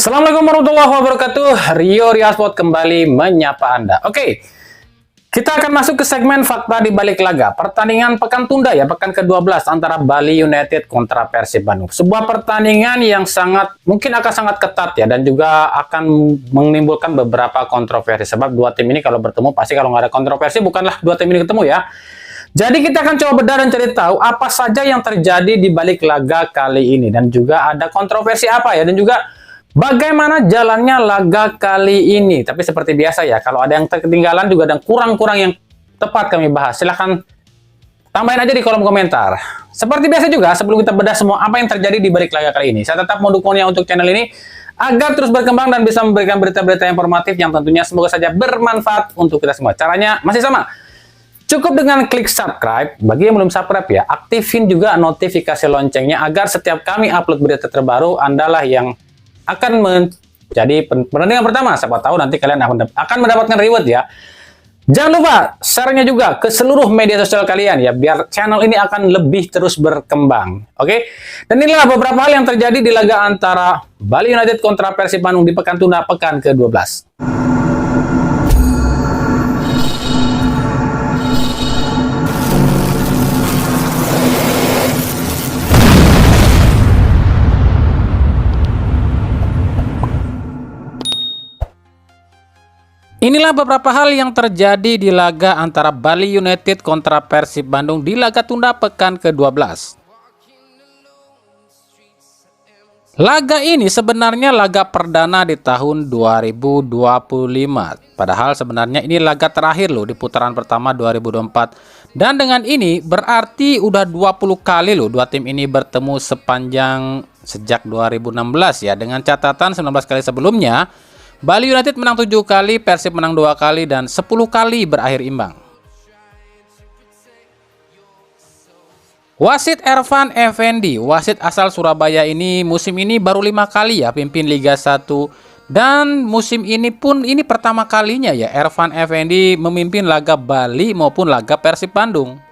Assalamualaikum warahmatullahi wabarakatuh. Rio Riasport kembali menyapa Anda. Oke, kita akan masuk ke segmen fakta di balik laga. Pertandingan pekan tunda ya, pekan ke-12 antara Bali United kontra Persib Bandung. Sebuah pertandingan yang mungkin akan sangat ketat ya, dan juga akan menimbulkan beberapa kontroversi. Sebab dua tim ini kalau bertemu, pasti kalau nggak ada kontroversi, bukanlah dua tim ini ketemu ya. Jadi kita akan coba bedah dan cari tahu apa saja yang terjadi di balik laga kali ini. Dan juga ada kontroversi apa ya, dan juga bagaimana jalannya laga kali ini. Tapi seperti biasa ya, kalau ada yang ketinggalan juga dan kurang-kurang yang tepat kami bahas, silahkan tambahin aja di kolom komentar. Seperti biasa juga, sebelum kita bedah semua apa yang terjadi di balik laga kali ini, saya tetap mendukungnya untuk channel ini agar terus berkembang dan bisa memberikan berita-berita informatif yang tentunya semoga saja bermanfaat untuk kita semua. Caranya masih sama. Cukup dengan klik subscribe, bagi yang belum subscribe ya, aktifin juga notifikasi loncengnya agar setiap kami upload berita terbaru, Andalah yang akan menjadi pertandingan pertama. Siapa tahu nanti kalian akan mendapatkan reward ya. Jangan lupa share-nya juga ke seluruh media sosial kalian ya, biar channel ini akan lebih terus berkembang. Oke? Dan inilah beberapa hal yang terjadi di laga antara Bali United kontra Persib Bandung di pekan tunda pekan ke-12. Inilah beberapa hal yang terjadi di laga antara Bali United kontra Persib Bandung di laga tunda pekan ke-12. Laga ini sebenarnya laga perdana di tahun 2025. Padahal sebenarnya ini laga terakhir loh di putaran pertama 2024. Dan dengan ini berarti udah 20 kali loh dua tim ini bertemu sejak 2016 ya. Dengan catatan 19 kali sebelumnya Bali United menang 7 kali, Persib menang 2 kali, dan 10 kali berakhir imbang. Wasit Ervan Effendi, wasit asal Surabaya ini musim ini baru 5 kali ya pimpin Liga 1. Dan musim ini pun ini pertama kalinya ya Ervan Effendi memimpin laga Bali maupun laga Persib Bandung.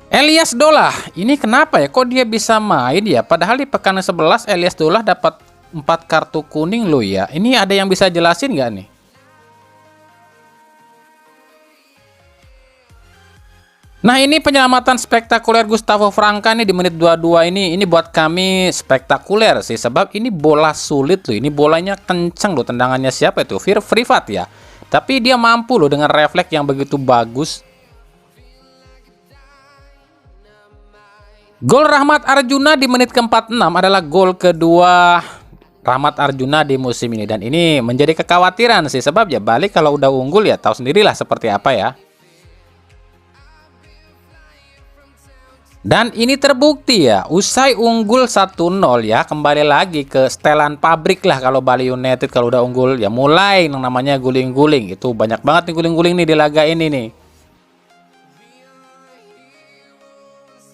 Elias Dolah, ini kenapa ya kok dia bisa main ya? Padahal di pekan 11 Elias Dolah dapat 4 kartu kuning loh ya. Ini ada yang bisa jelasin nggak nih? Nah, ini penyelamatan spektakuler Gustavo Franca nih di menit 22 ini buat kami spektakuler sih, sebab ini bola sulit loh. Ini bolanya kenceng loh, tendangannya siapa itu? Privat ya. Tapi dia mampu loh dengan refleks yang begitu bagus. Gol Rahmat Arjuna di menit ke-46 adalah gol kedua Rahmat Arjuna di musim ini. Dan ini menjadi kekhawatiran sih, sebab ya Bali kalau udah unggul ya tahu sendirilah seperti apa ya. Dan ini terbukti ya, usai unggul 1-0 ya, kembali lagi ke setelan pabrik lah kalau Bali United kalau udah unggul ya mulai yang namanya guling-guling. Itu banyak banget nih guling-guling nih di laga ini nih.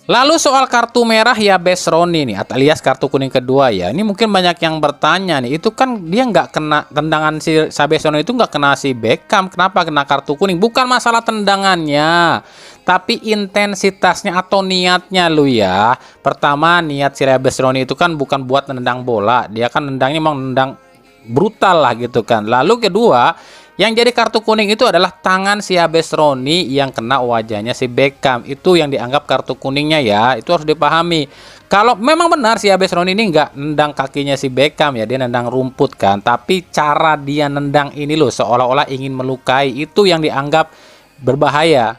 Lalu soal kartu merah ya Besroni nih, alias kartu kuning kedua ya. Ini mungkin banyak yang bertanya nih, itu kan dia nggak kena tendangan si Besroni itu nggak kena si Beckham, kenapa kena kartu kuning? Bukan masalah tendangannya, tapi intensitasnya atau niatnya lu ya. Pertama, niat si Besroni itu kan bukan buat nendang bola, dia kan nendangnya emang nendang brutal lah gitu kan. Lalu kedua, yang jadi kartu kuning itu adalah tangan si Besroni yang kena wajahnya si Beckham. Itu yang dianggap kartu kuningnya ya. Itu harus dipahami. Kalau memang benar si Besroni ini nggak nendang kakinya si Beckham ya, dia nendang rumput kan. Tapi cara dia nendang ini loh seolah-olah ingin melukai. Itu yang dianggap berbahaya.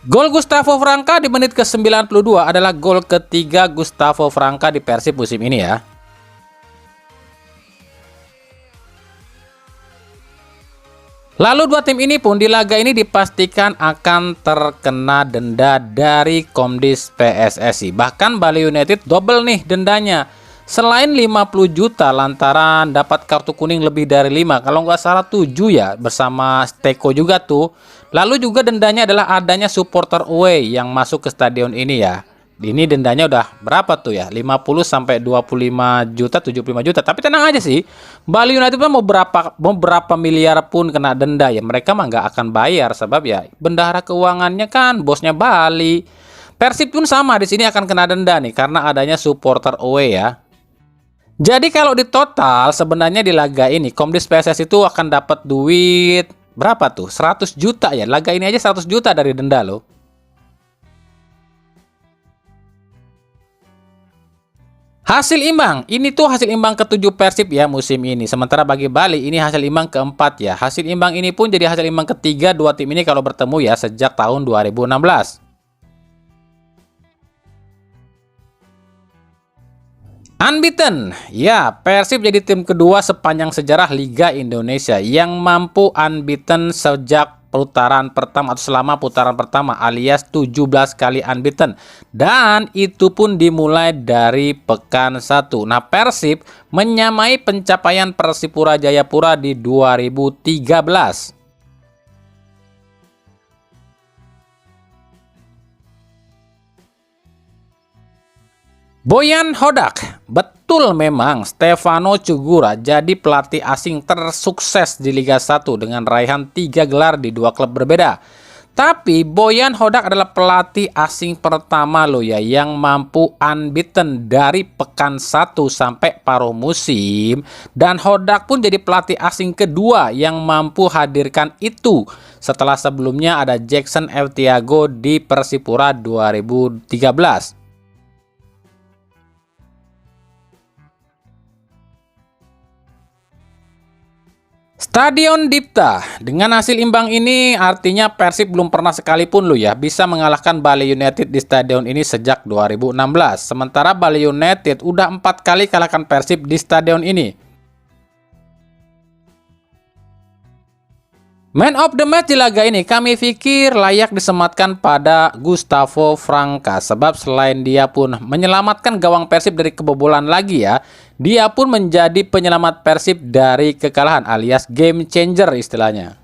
Gol Gustavo Franca di menit ke-92 adalah gol ketiga Gustavo Franca di Persib musim ini ya. Lalu dua tim ini pun di laga ini dipastikan akan terkena denda dari Komdis PSSI. Bahkan Bali United double nih dendanya. Selain 50 juta lantaran dapat kartu kuning lebih dari 5, kalau nggak salah 7 ya, bersama Steko juga tuh. Lalu juga dendanya adalah adanya supporter away yang masuk ke stadion ini ya. Ini dendanya udah berapa tuh ya? 50 sampai 25 juta, 75 juta. Tapi tenang aja sih. Bali United pun mau berapa miliar pun kena denda ya. Mereka mah nggak akan bayar sebab ya bendahara keuangannya kan bosnya Bali. Persib pun sama di sini akan kena denda nih karena adanya supporter away ya. Jadi kalau di total sebenarnya di laga ini Komdis PSSI itu akan dapat duit berapa tuh? 100 juta ya. Laga ini aja 100 juta dari denda loh. Hasil imbang, ini tuh hasil imbang ke-7 Persib ya musim ini. Sementara bagi Bali ini hasil imbang ke-4 ya. Hasil imbang ini pun jadi hasil imbang ketiga dua tim ini kalau bertemu ya sejak tahun 2016. Unbeaten, ya Persib jadi tim kedua sepanjang sejarah Liga Indonesia yang mampu unbeaten sejak putaran pertama atau selama putaran pertama alias 17 kali unbeaten. Dan itu pun dimulai dari pekan 1. Nah Persib menyamai pencapaian Persipura Jayapura di 2013. Boyan Hodak, betul memang Stefano Cugura jadi pelatih asing tersukses di Liga 1 dengan raihan 3 gelar di 2 klub berbeda. Tapi Boyan Hodak adalah pelatih asing pertama loh ya yang mampu unbeaten dari pekan 1 sampai paruh musim. Dan Hodak pun jadi pelatih asing kedua yang mampu hadirkan itu setelah sebelumnya ada Jackson F. Tiago di Persipura 2013. Stadion Dipta, dengan hasil imbang ini artinya Persib belum pernah sekalipun loh ya bisa mengalahkan Bali United di stadion ini sejak 2016. Sementara Bali United udah 4 kali kalahkan Persib di stadion ini. Man of the match di laga ini kami pikir layak disematkan pada Gustavo Franca sebab selain dia pun menyelamatkan gawang Persib dari kebobolan lagi ya, dia pun menjadi penyelamat Persib dari kekalahan alias game changer istilahnya.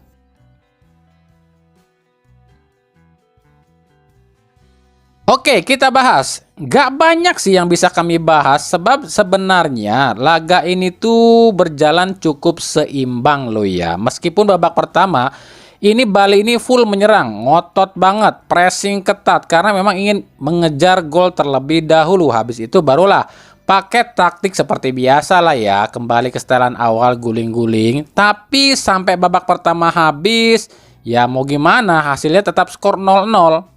Oke, kita bahas. Gak banyak sih yang bisa kami bahas sebab sebenarnya laga ini tuh berjalan cukup seimbang loh ya. Meskipun babak pertama ini Bali ini full menyerang, ngotot banget, pressing ketat karena memang ingin mengejar gol terlebih dahulu. Habis itu barulah pakai taktik seperti biasa lah ya, kembali ke setelan awal guling-guling. Tapi sampai babak pertama habis, ya mau gimana hasilnya tetap skor 0-0.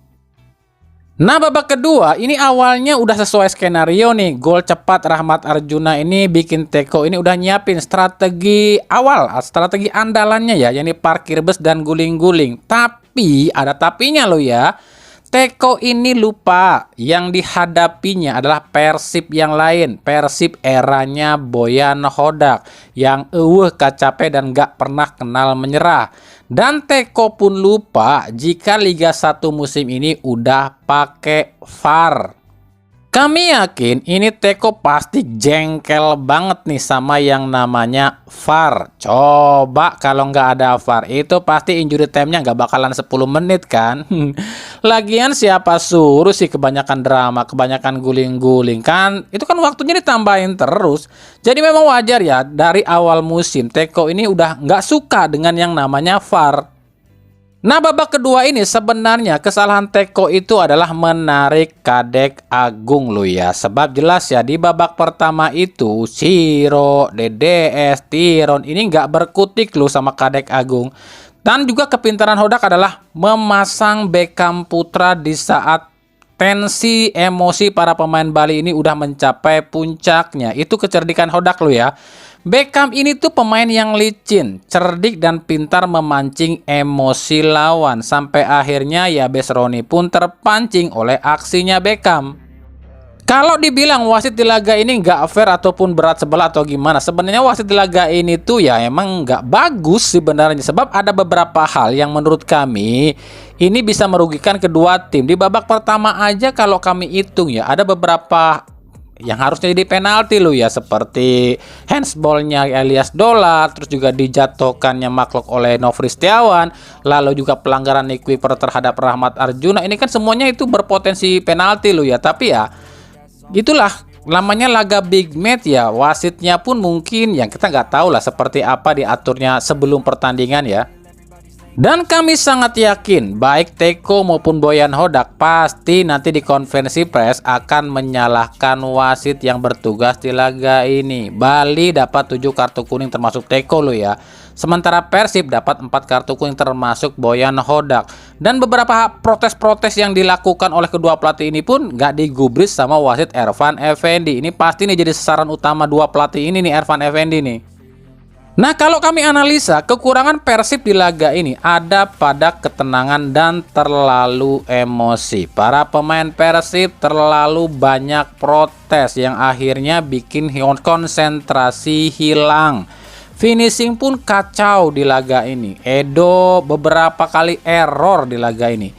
Nah babak kedua ini awalnya udah sesuai skenario nih, gol cepat Rahmat Arjuna ini bikin Teko ini udah nyiapin strategi awal, strategi andalannya ya, yakni parkir bus dan guling-guling. Tapi ada tapinya loh ya, Teko ini lupa yang dihadapinya adalah Persib yang lain, Persib eranya Boyan Hodak yang kacape dan gak pernah kenal menyerah. Dan Teko pun lupa jika Liga 1 musim ini udah pakai VAR. Kami yakin ini Teko pasti jengkel banget nih sama yang namanya VAR. Coba kalau nggak ada VAR itu pasti injury time-nya nggak bakalan 10 menit kan. Lagian siapa suruh sih kebanyakan drama, kebanyakan guling-guling kan. Itu kan waktunya ditambahin terus. Jadi memang wajar ya dari awal musim Teko ini udah nggak suka dengan yang namanya VAR. Nah babak kedua ini sebenarnya kesalahan Teko itu adalah menarik Kadek Agung loh ya. Sebab jelas ya di babak pertama itu Siro, DDS, Tiron ini nggak berkutik loh sama Kadek Agung. Dan juga kepintaran Hodak adalah memasang Beckham Putra di saat tensi emosi para pemain Bali ini udah mencapai puncaknya. Itu kecerdikan Hodak loh ya. Beckham ini tuh pemain yang licin, cerdik dan pintar memancing emosi lawan. Sampai akhirnya ya Besroni pun terpancing oleh aksinya Beckham. Kalau dibilang wasit di laga ini nggak fair ataupun berat sebelah atau gimana, sebenarnya wasit di laga ini tuh ya emang nggak bagus sebenarnya. Sebab ada beberapa hal yang menurut kami ini bisa merugikan kedua tim. Di babak pertama aja kalau kami hitung ya ada beberapa yang harusnya jadi penalti loh ya, seperti handsballnya Elias Dolar, terus juga dijatuhkannya Mark oleh Nofri Setiawan, lalu juga pelanggaran Nick Weaver terhadap Rahmat Arjuna. Ini kan semuanya itu berpotensi penalti loh ya, tapi ya itulah namanya laga big match ya, wasitnya pun mungkin yang kita nggak tahu lah seperti apa diaturnya sebelum pertandingan ya. Dan kami sangat yakin baik Teko maupun Boyan Hodak pasti nanti di konferensi pers akan menyalahkan wasit yang bertugas di laga ini. Bali dapat 7 kartu kuning termasuk Teko loh ya. Sementara Persib dapat 4 kartu kuning termasuk Boyan Hodak. Dan beberapa protes-protes yang dilakukan oleh kedua pelatih ini pun nggak digubris sama wasit Ervan Effendi. Ini pasti nih jadi sasaran utama dua pelatih ini nih, Ervan Effendi nih. Nah, kalau kami analisa, kekurangan Persib di laga ini ada pada ketenangan dan terlalu emosi. Para pemain Persib terlalu banyak protes yang akhirnya bikin konsentrasi hilang. Finishing pun kacau di laga ini. Edo beberapa kali error di laga ini.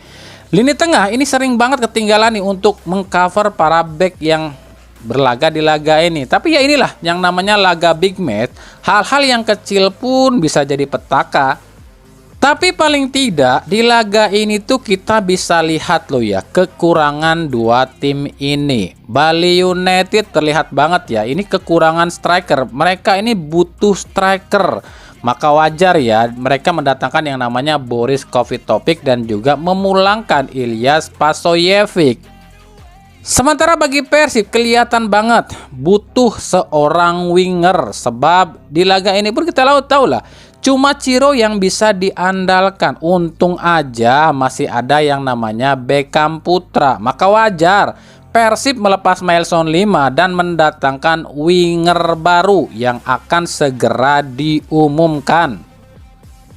Lini tengah ini sering banget ketinggalan nih untuk mengcover para back yang berlaga di laga ini. Tapi ya inilah yang namanya laga big match. Hal-hal yang kecil pun bisa jadi petaka. Tapi paling tidak di laga ini tuh kita bisa lihat loh ya kekurangan dua tim ini. Bali United terlihat banget ya, ini kekurangan striker. Mereka ini butuh striker. Maka wajar ya mereka mendatangkan yang namanya Boris Kovacic dan juga memulangkan Ilyas Pasojevic. Sementara bagi Persib kelihatan banget butuh seorang winger, sebab di laga ini pun kita tahu lah cuma Ciro yang bisa diandalkan. Untung aja masih ada yang namanya Beckham Putra. Maka wajar Persib melepas Mailson 5 dan mendatangkan winger baru yang akan segera diumumkan.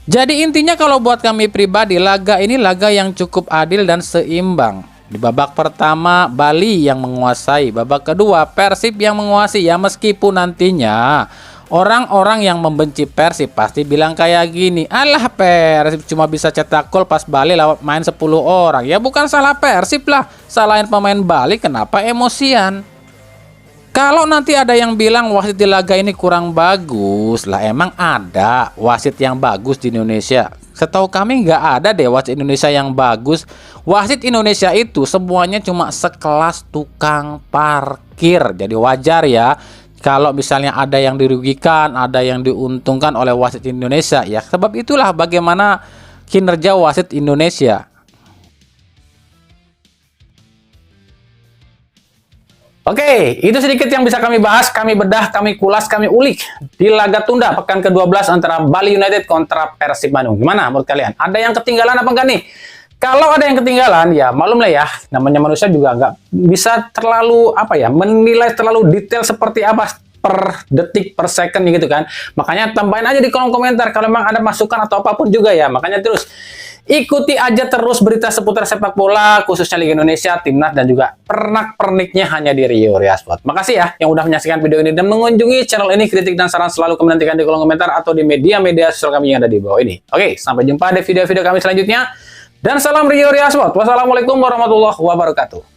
Jadi intinya kalau buat kami pribadi, laga ini laga yang cukup adil dan seimbang. Di babak pertama Bali yang menguasai, babak kedua Persib yang menguasai ya, meskipun nantinya orang-orang yang membenci Persib pasti bilang kayak gini, alah Persib cuma bisa cetak gol pas Bali lewat main 10 orang. Ya bukan salah Persib lah, salahin pemain Bali kenapa emosian. Kalau nanti ada yang bilang wasit di laga ini kurang bagus, lah emang ada wasit yang bagus di Indonesia? Setahu kami nggak ada deh wasit Indonesia yang bagus. Wasit Indonesia itu semuanya cuma sekelas tukang parkir. Jadi wajar ya kalau misalnya ada yang dirugikan, ada yang diuntungkan oleh wasit Indonesia ya. Sebab itulah bagaimana kinerja wasit Indonesia. Oke, itu sedikit yang bisa kami bahas, kami bedah, kami kulas, kami ulik di laga tunda pekan ke-12 antara Bali United kontra Persib Bandung. Gimana menurut kalian? Ada yang ketinggalan apa enggak nih? Kalau ada yang ketinggalan, ya malum lah ya, namanya manusia juga nggak bisa terlalu menilai terlalu detail seperti apa per detik, per second gitu kan. Makanya tambahin aja di kolom komentar kalau memang ada masukan atau apapun juga ya. Makanya terus ikuti aja terus berita seputar sepak bola, khususnya Liga Indonesia, Timnas, dan juga pernak-perniknya hanya di Rio Rias Sport. Makasih ya yang udah menyaksikan video ini dan mengunjungi channel ini. Kritik dan saran selalu kami nantikan di kolom komentar atau di media-media sosial kami yang ada di bawah ini. Oke, sampai jumpa di video-video kami selanjutnya. Dan salam Rio Rias Sport. Wassalamualaikum warahmatullahi wabarakatuh.